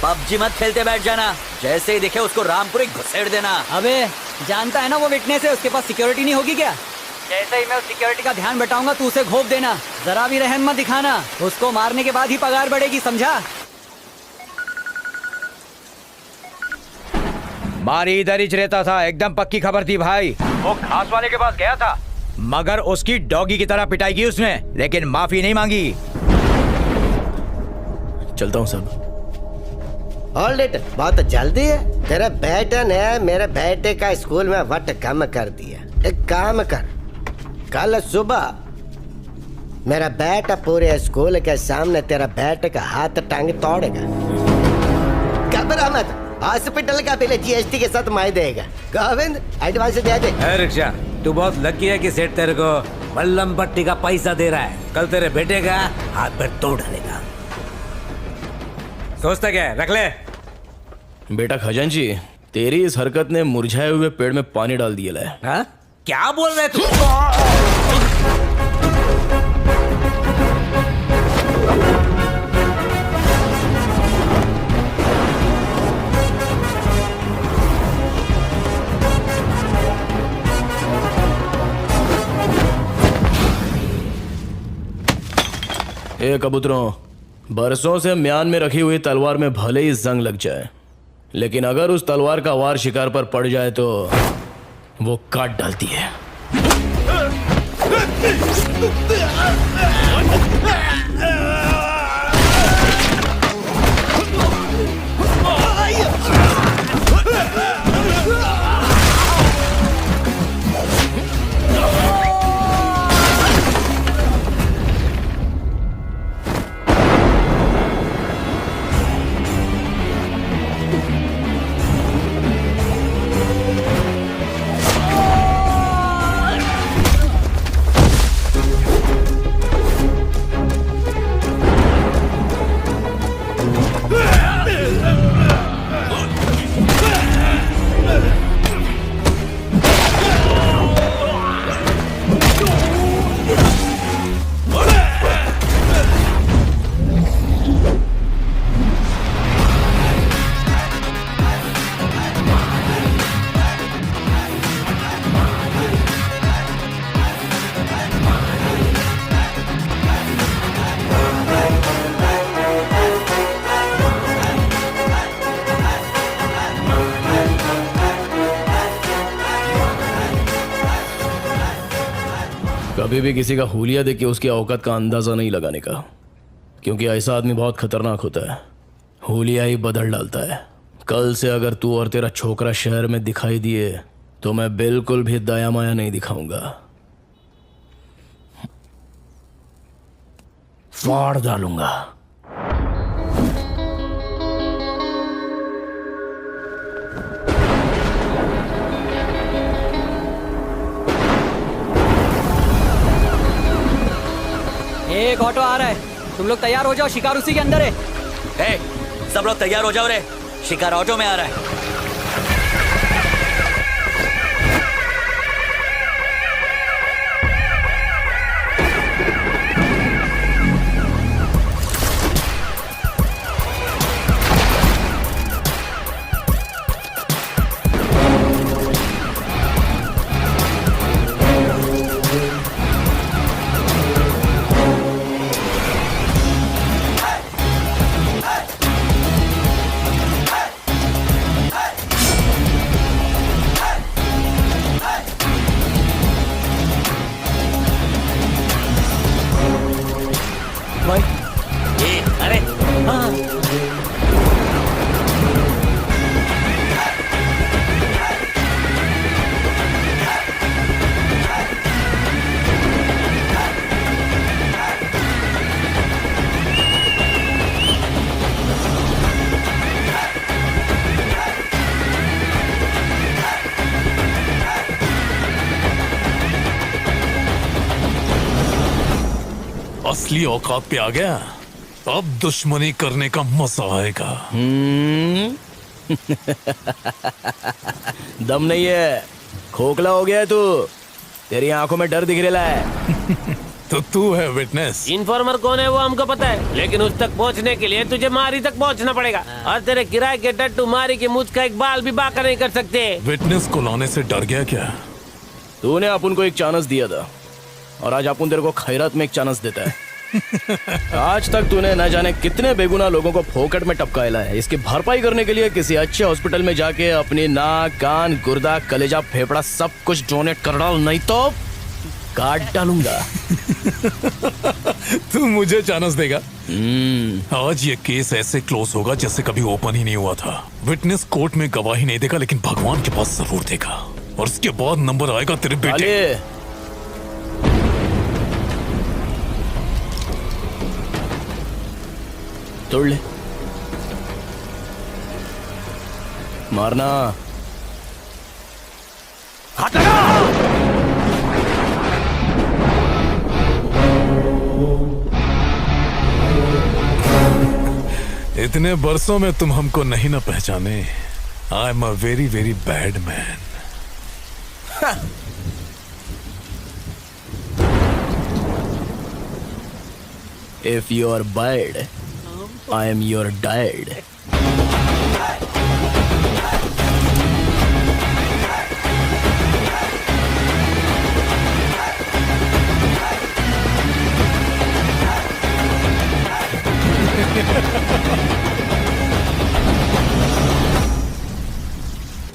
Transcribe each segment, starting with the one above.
PUBG मत खेलते बैठ जाना, जैसे ही दिखे उसको रामपुरी घुसेड़ देना। अबे जानता है ना वो विटनेस है, उसके पास सिक्योरिटी नहीं होगी क्या? जैसे ही मैं उस सिक्योरिटी का ध्यान बटाऊंगा तू उसे घोप देना, जरा भी रहम मत दिखाना। उसको मारने के बाद ही पगार बढ़ेगी, समझा? मारी इधर ही रहता था, एकदम पक्की खबर थी भाई। वो घास वाले के पास गया था, मगर उसकी डॉगी की तरह पिटाई की उसने, लेकिन माफी नहीं मांगी। चलता हूँ सब। ऑलरेडी बहुत जल्दी है। तेरे बेटे ने मेरे बेटे का स्कूल में वट कम कर दिया। एक काम कर, कल सुबह मेरा बेटा पूरे स्कूल के सामने तेरा बेटे का हाथ टांग तोड़ेगा। घबरा मत, हॉस्पिटल का बिल जीएसटी के साथ मैं देगा। गोविंद एडवांस दे दे। रिक्शा, तू बहुत लकी है कि सेठ तेरे को बल्लम पट्टी का पैसा दे रहा है। कल तेरे बेटे का हाथ पैर तोड़ डालेगा। सोचता क्या है, रख ले। बेटा खजांची, तेरी इस हरकत ने मुरझाए हुए पेड़ में पानी डाल दिया है। हाँ? क्या बोल रहे तू? ए कबूतरों, बरसों से म्यान में रखी हुई तलवार में भले ही जंग लग जाए, लेकिन अगर उस तलवार का वार शिकार पर पड़ जाए तो वो काट डालती है। कभी भी किसी का हुलिया देख के उसकी औकात का अंदाजा नहीं लगाने का, क्योंकि ऐसा आदमी बहुत खतरनाक होता है। हुलिया ही बदल डालता है। कल से अगर तू और तेरा छोकरा शहर में दिखाई दिए तो मैं बिल्कुल भी दया माया नहीं दिखाऊंगा, फाड़ डालूंगा। एक ऑटो आ रहा है, तुम लोग तैयार हो जाओ, शिकार उसी के अंदर है। ए, सब लोग तैयार हो जाओ रे, शिकार ऑटो में आ रहा है। अरे हाँ। असली औकात पे आ गया, अब दुश्मनी करने का मजा आएगा। दम नहीं है, खोखला हो गया है तू। तेरी आंखों में डर दिख रहा है। तो तू है विटनेस। इन्फॉर्मर कौन है वो हमको पता है, लेकिन उस तक पहुंचने के लिए तुझे मारी तक पहुंचना पड़ेगा। और तेरे किराए के टट्टू मारी के मुझ का एक बाल भी बाका नहीं कर सकते। विटनेस को लाने से डर गया क्या? तूने अपन को एक चांस दिया था और आज अपन तेरे को खैरात में एक चांस देता है। आज तक तूने न जाने कितने बेगुनाह लोगों को फोकट में टपकाया है। इसकी भरपाई करने के लिए किसी अच्छे हॉस्पिटल में जाके अपनी नाक, कान, गुर्दा, कलेजा, फेफड़ा सब कुछ डोनेट कर डाल, नहीं तो काट डालूंगा। तू मुझे चांस देगा? आज ये केस ऐसे क्लोज होगा जैसे कभी ओपन ही नहीं हुआ था। विटनेस कोर्ट में गवाही नहीं देगा, लेकिन भगवान के पास जरूर देगा, और उसके बाद नंबर आएगा तेरे बेटे। तोड़ ले, मारना। हाथ लगा। इतने बरसों में तुम हमको नहीं ना पहचाने। I am a very very bad man. If you are bad, I am your dad.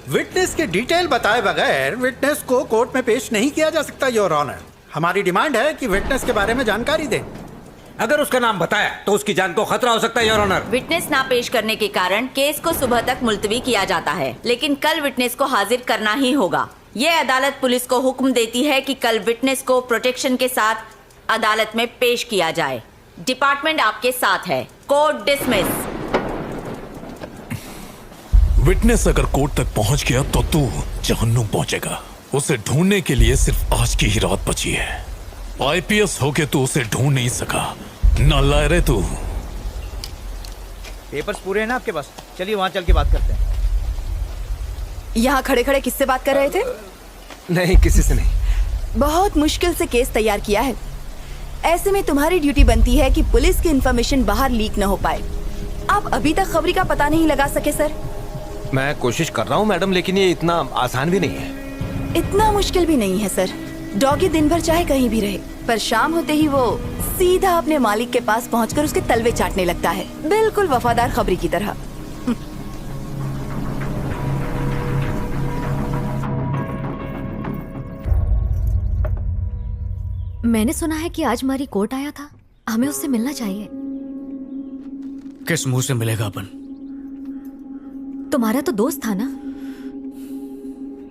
Witness के डिटेल बताए बगैर विटनेस को कोर्ट में पेश नहीं किया जा सकता योर ऑनर। हमारी डिमांड है कि विटनेस के बारे में जानकारी दें। अगर उसका नाम बताया तो उसकी जान को खतरा हो सकता है योर ऑनर। विटनेस ना पेश करने के कारण केस को सुबह तक मुलतवी किया जाता है, लेकिन कल विटनेस को हाजिर करना ही होगा। ये अदालत पुलिस को हुक्म देती है कि कल विटनेस को प्रोटेक्शन के साथ अदालत में पेश किया जाए। डिपार्टमेंट आपके साथ है। Court dismiss. विटनेस अगर कोर्ट तक पहुंच गया तो तू जहन्नुम पहुंचेगा। उसे ढूंढने के लिए सिर्फ आज की ही रात बची है। आईपीएस होके तू उसे ढूंढ नहीं सका, नालायक रे तू। पेपर्स पूरे हैं ना आपके पास? चलिए वहां चल के बात करते हैं। यहाँ खड़े खड़े किससे बात कर रहे थे? नहीं, किसी से नहीं। बहुत मुश्किल से केस तैयार किया है। ऐसे में तुम्हारी ड्यूटी बनती है कि पुलिस की इंफॉर्मेशन बाहर लीक न हो पाए। आप अभी तक खबरी का पता नहीं लगा सके सर? मैं कोशिश कर रहा हूँ मैडम, लेकिन ये इतना आसान भी नहीं है। इतना मुश्किल भी नहीं है सर। डॉगी दिन भर चाहे कहीं भी रहे, पर शाम होते ही वो सीधा अपने मालिक के पास पहुंचकर उसके तलवे चाटने लगता है, बिल्कुल वफादार खबरी की तरह। मैंने सुना है कि आज हमारी कोर्ट आया था, हमें उससे मिलना चाहिए। किस मुंह से मिलेगा अपन? तुम्हारा तो दोस्त था ना।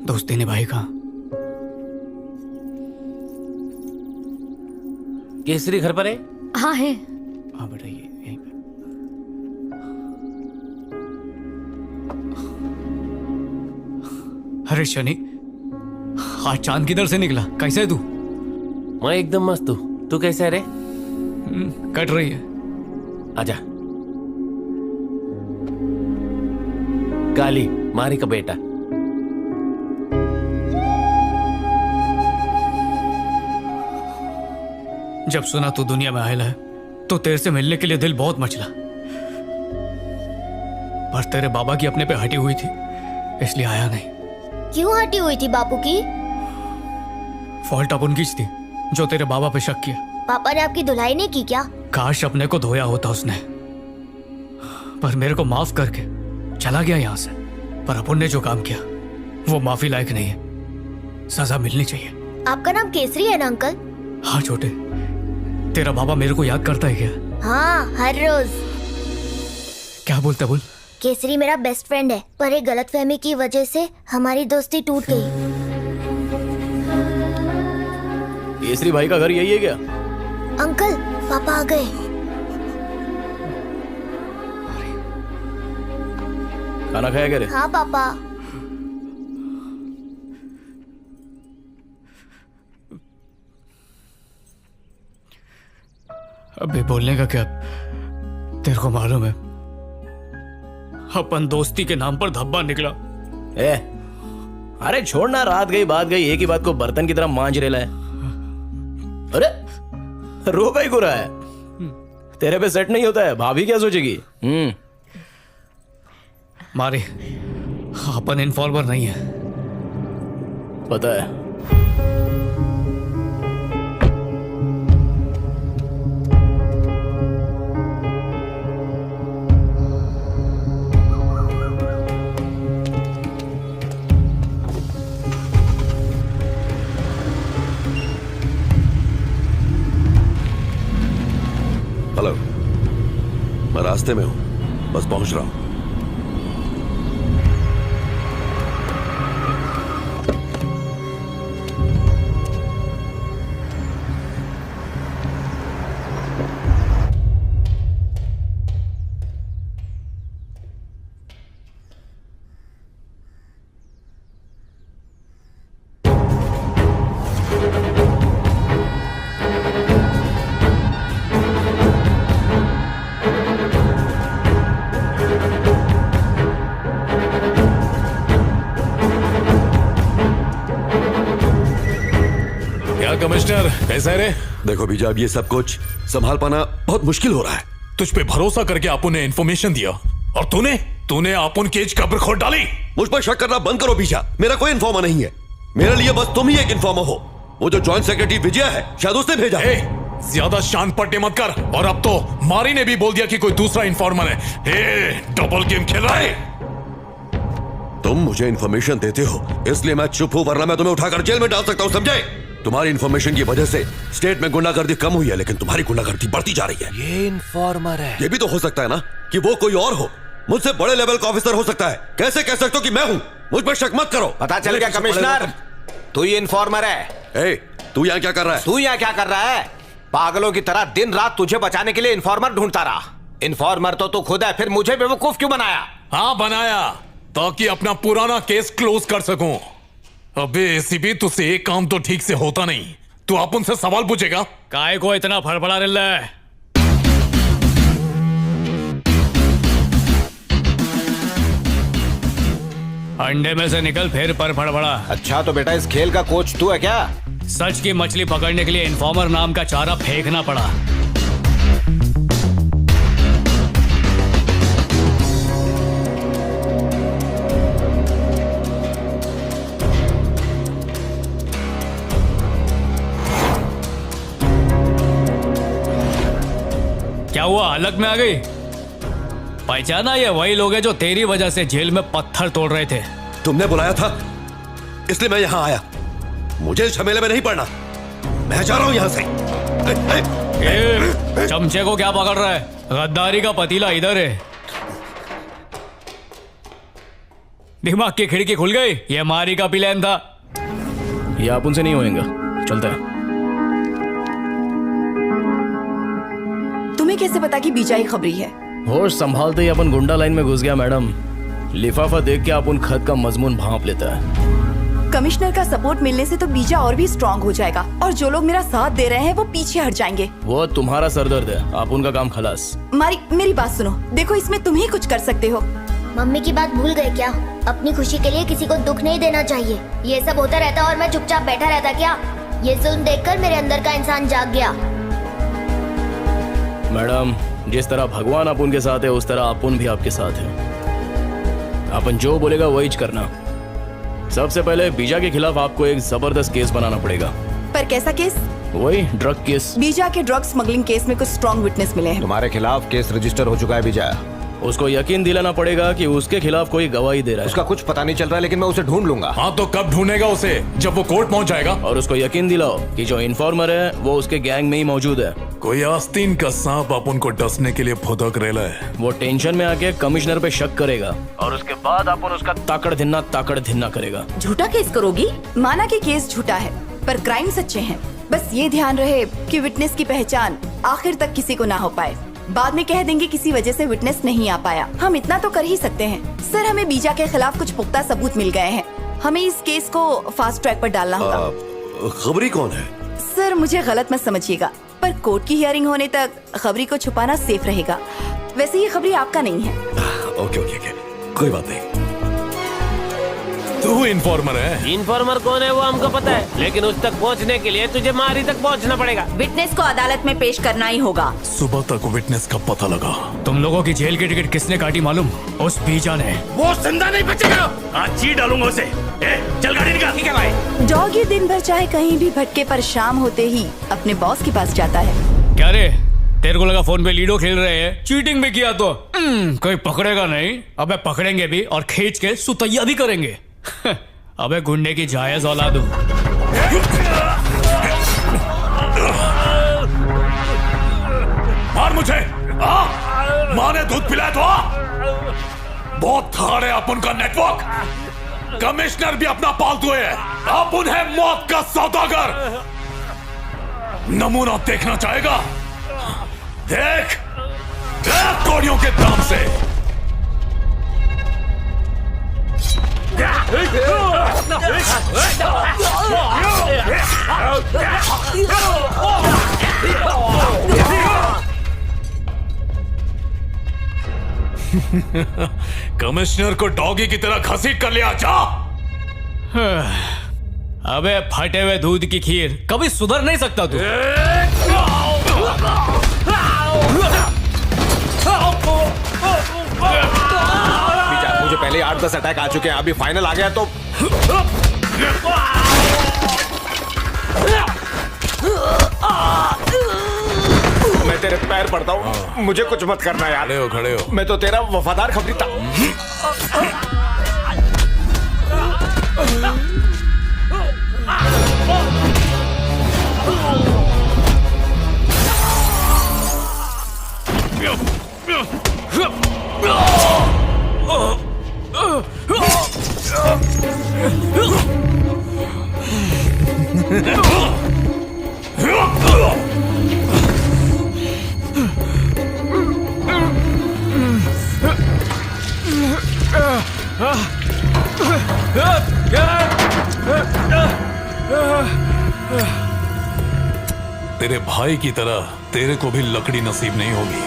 दोस्ती निभाई कहाँ? केसरी घर पर है? हाँ है। हाँ बेटा, ये यहीं पे। अरे शनि, आज चांद किधर से निकला? कैसे है तू? मैं एकदम मस्त हूँ। तू कैसे है रे? कट रही है। आजा। काली मारी का बेटा। जब सुना तू दुनिया में आयल है तो तेरे से मिलने के लिए दिल बहुत मचला, पर तेरे बाबा की अपने पे हटी हुई थी, इसलिए आया नहीं। क्यों हटी हुई थी बापू की? फॉल्ट अपन की थी जो तेरे बाबा पे शक किया। पापा ने आपकी धुलाई नहीं की क्या? काश अपने को धोया होता उसने, पर मेरे को माफ करके चला गया यहाँ से। पर अपन ने जो काम किया वो माफी लायक नहीं है, सजा मिलनी चाहिए। आपका नाम केसरी है ना अंकल? हाँ छोटे, तेरा बाबा मेरे को याद करता है क्या? हाँ, हर रोज। क्या बोलता? बोल। केसरी मेरा बेस्ट फ्रेंड है, पर एक गलतफहमी की वजह से हमारी दोस्ती टूट गई। केसरी भाई का घर यही है क्या? अंकल, पापा आ गए। खाना खाया क्या रे? हाँ पापा। अबे बोलने का क्या? तेरे को मालूम है अपन दोस्ती के नाम पर धब्बा निकला। अरे छोड़ना, रात गई बात गई, एक ही बात को बर्तन की तरह मांज रेला है। अरे रो कहीं को रहा है? तेरे पे सेट नहीं होता है, भाभी क्या सोचेगी? मारी, अपन इन्फॉर्मर नहीं है। पता है। हेलो, मैं रास्ते में हूं, बस पहुंच रहा हूं। कमिश्नर कैसा है रे? देखो बीजा, अब ये सब कुछ संभाल पाना बहुत मुश्किल हो रहा है। तुझ पे भरोसा करके आपू ने इन्फॉर्मेशन दिया और तूने आपन केज कब्र खोद डाली। मुझ पर शक करना बंद करो बीजा, मेरा कोई इन्फॉर्मर नहीं है। मेरे लिए बस तुम ही एक इन्फॉर्मर हो। वो जो जॉइंट सेक्रेटरी विजय है, शायद उसने भेजा है। ज्यादा शान पट्टे मत कर। और अब तो मारी ने भी बोल दिया कि कोई दूसरा इन्फॉर्मर है। डबल गेम खेल रहा है। तुम मुझे इन्फॉर्मेशन देते हो इसलिए मैं चुप हूं, वरना मैं तुम्हें उठाकर जेल में डाल सकता हूं, समझे? तुम्हारी इन्फॉर्मेशन की वजह से स्टेट में गुंडागर्दी कम हुई है, लेकिन तुम्हारी गुंडागर्दी बढ़ती जा रही है। ये इन्फॉर्मर है। ये भी तो हो सकता है ना कि वो कोई और हो, मुझसे बड़े लेवल का ऑफिसर हो सकता है। कैसे कह सकते हो कि मैं हूं? मुझ पर शक मत करो। पता चल गया कमिश्नर, तू ही इन्फॉर्मर है। तू यहाँ क्या कर रहा है? तू यहाँ क्या कर रहा है? पागलों की तरह दिन रात तुझे बचाने के लिए इन्फॉर्मर ढूंढता रहा। इन्फॉर्मर तो तू खुद है, फिर मुझे बेवकूफ क्यों बनाया? हाँ बनाया, ताकि अपना पुराना केस क्लोज कर सकूं। अबे एसीपी, तुझसे एक काम तो ठीक से होता नहीं। तू आप उनसे सवाल पूछेगा। काय को इतना फड़फड़ा रहा है? अंडे में से निकल फिर पर फड़फड़ा। अच्छा तो बेटा इस खेल का कोच तू है क्या? सच की मछली पकड़ने के लिए इन्फॉर्मर नाम का चारा फेंकना पड़ा। क्या हुआ, हालत में आ गई? पहचाना? ये वही लोग हैं जो तेरी वजह से जेल में पत्थर तोड़ रहे थे। तुमने बुलाया था इसलिए मैं यहाँ आया। मुझे झमेले में नहीं पड़ना, मैं जा रहा हूँ यहाँ से। चमचे को क्या पकड़ रहा है? गद्दारी का पतीला इधर है। दिमाग की खिड़की खुल गई। ये मारी का प्लान था। ये आप उनसे नहीं होएगा, चलता है। तुम्हें कैसे पता कि बीजा ही खबरी है? होश संभालते ही अपन गुंडा लाइन में घुस गया मैडम। लिफाफा देख के आप उन खत का मजमून भांप लेता है। कमिश्नर का सपोर्ट मिलने से तो बीजा और भी स्ट्रांग हो जाएगा, और जो लोग मेरा साथ दे रहे हैं वो पीछे हट जाएंगे। वो तुम्हारा सरदर्द है, आप उनका काम खलास। मारी, मेरी बात सुनो। देखो, इसमें तुम ही कुछ कर सकते हो। मम्मी की बात भूल गए क्या? अपनी खुशी के लिए किसी को दुख नहीं देना चाहिए। ये सब होता रहता और मैं चुपचाप बैठा रहता क्या? ये सुन देखकर मेरे अंदर का इंसान जाग गया। मैडम, जिस तरह भगवान अपन के साथ है उस तरह अपन भी आपके साथ है। अपन जो बोलेगा वही करना। सबसे पहले बीजा के खिलाफ आपको एक जबरदस्त केस बनाना पड़ेगा। पर कैसा केस? वही ड्रग केस। बीजा के ड्रग स्मगलिंग केस में कुछ स्ट्रॉन्ग विटनेस मिले हैं। तुम्हारे खिलाफ केस रजिस्टर हो चुका है बीजा। उसको यकीन दिलाना पड़ेगा कि उसके खिलाफ कोई गवाही दे रहा है। उसका कुछ पता नहीं चल रहा है, लेकिन मैं उसे ढूंढ लूंगा। हाँ तो कब ढूंढेगा उसे? जब वो कोर्ट पहुंच जाएगा। और उसको यकीन दिलाओ कि जो इन्फॉर्मर है वो उसके गैंग में ही मौजूद है। कोई आस्तीन का सांप अपन को डसने के लिए फुदक रेला है। वो टेंशन में आके कमिश्नर पे शक करेगा और उसके बाद अपन उसका ताकड़ धिन्ना करेगा। झूठा केस करोगी? माना कि केस झूठा है, पर क्राइम सच्चे हैं। बस ये ध्यान रहे कि विटनेस की पहचान आखिर तक किसी को ना हो पाए। बाद में कह देंगे किसी वजह से विटनेस नहीं आ पाया। हम इतना तो कर ही सकते हैं। सर, हमें बीजा के खिलाफ कुछ पुख्ता सबूत मिल गए हैं। हमें इस केस को फास्ट ट्रैक पर डालना होगा। खबरी कौन है? सर, मुझे गलत मत समझिएगा, पर कोर्ट की हियरिंग होने तक खबरी को छुपाना सेफ रहेगा। वैसे ये खबरी आपका नहीं है। ओके, कोई बात नहीं। तू इन्फॉर्मर है? इन्फॉर्मर कौन है वो हमको पता है, लेकिन उस तक पहुंचने के लिए तुझे मारी तक पहुंचना पड़ेगा। विटनेस को अदालत में पेश करना ही होगा। सुबह तक विटनेस का पता लगा। तुम लोगों की जेल की टिकट किसने काटी मालूम? उस बीजा ने। वो जिंदा नहीं बचेगा। आज चीर डालूंगा उसे। चल गाड़ी निकाल। ठीक है भाई। डॉगी दिन भर चाहे कहीं भी भटके पर शाम होते ही अपने बॉस के पास जाता है। क्या रे, तेरे को लगा फोन पे लीडो खेल रहे हैं? चीटिंग भी किया तो कोई पकड़ेगा नहीं। अबे पकड़ेंगे भी और खींच के सुतैया भी करेंगे। अबे गुंडे की जायज औलाद हूं। मार मुझे। माँ ने दूध पिलाया तो बहुत थाड़ है अपन का नेटवर्क। कमिश्नर भी अपना पालतू है। अपन है मौत का सौदागर। नमूना देखना चाहेगा? देख कोड़ियों के दाम से। कमिश्नर को डॉगी की तरह घसीट कर लिया। जा। अबे फटे हुए दूध की खीर, कभी सुधर नहीं सकता तू। मुझे पहले 8-10 अटैक आ चुके हैं, अभी फाइनल आ गया तो मैं तेरे पैर पड़ता हूँ। मुझे कुछ मत करना यार। खड़े हो। मैं तो तेरा वफादार खबरी था। तेरे भाई की तरह तेरे को भी लकड़ी नसीब नहीं होगी।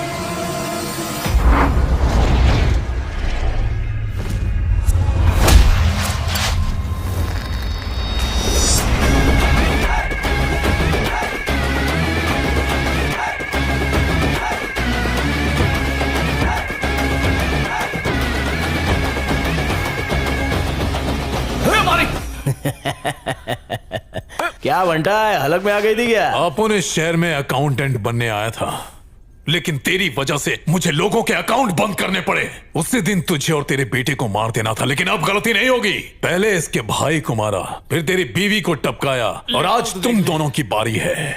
क्या बंटा है, हलक में आ गई थी क्या? अपन इस शहर में अकाउंटेंट बनने आया था, लेकिन तेरी वजह से मुझे लोगों के अकाउंट बंद करने पड़े। उसी दिन तुझे और तेरे बेटे को मार देना था, लेकिन अब गलती नहीं होगी। पहले इसके भाई को मारा, फिर तेरी बीवी को टपकाया, और आज तुम दोनों की बारी है।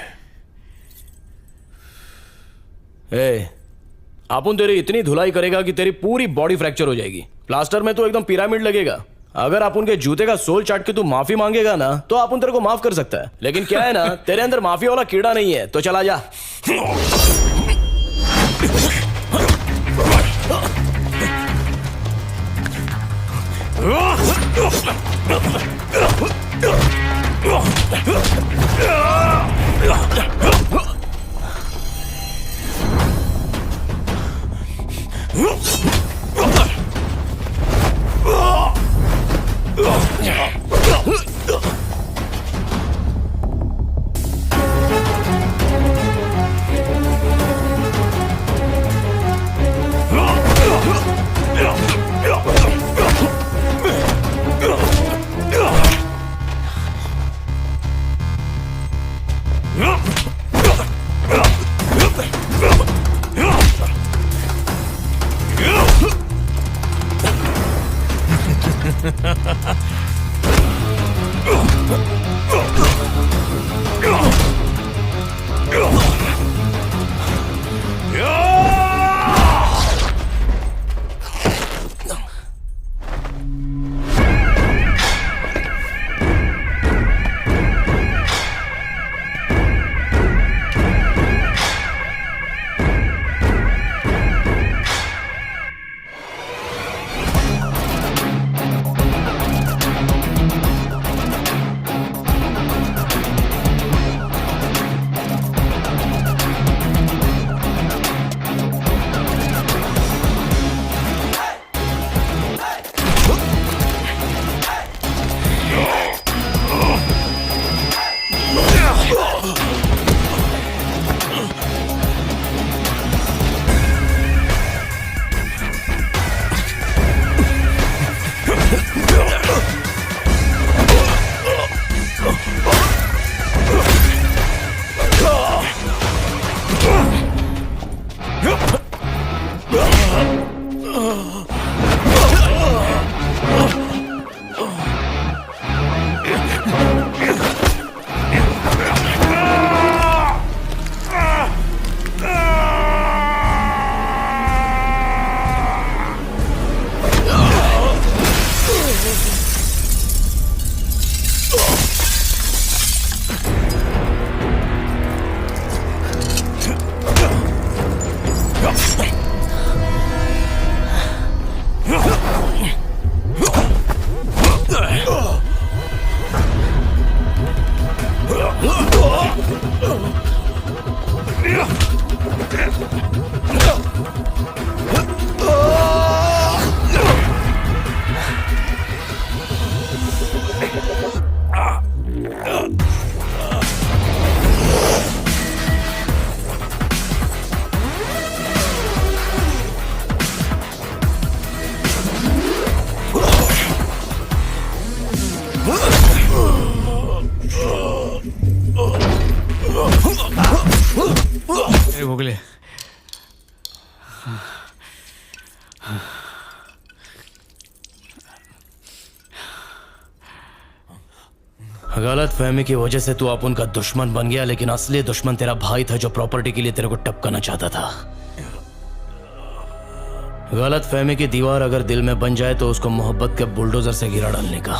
अपन तेरी इतनी धुलाई करेगा कि तेरी पूरी बॉडी फ्रैक्चर हो जाएगी। प्लास्टर में तो एकदम पिरामिड लगेगा। अगर अपन के जूते का सोल चाट के तू माफी मांगेगा ना, तो अपन तेरे को माफ कर सकता है। लेकिन क्या है ना, तेरे अंदर माफी वाला कीड़ा नहीं है, तो चला जा। ए भोगले, गलत फहमी की वजह से तू अपन का दुश्मन बन गया, लेकिन असली दुश्मन तेरा भाई था जो प्रॉपर्टी के लिए तेरे को टपकाना चाहता था। गलत फहमी की दीवार अगर दिल में बन जाए तो उसको मोहब्बत के बुलडोजर से गिरा डालने का।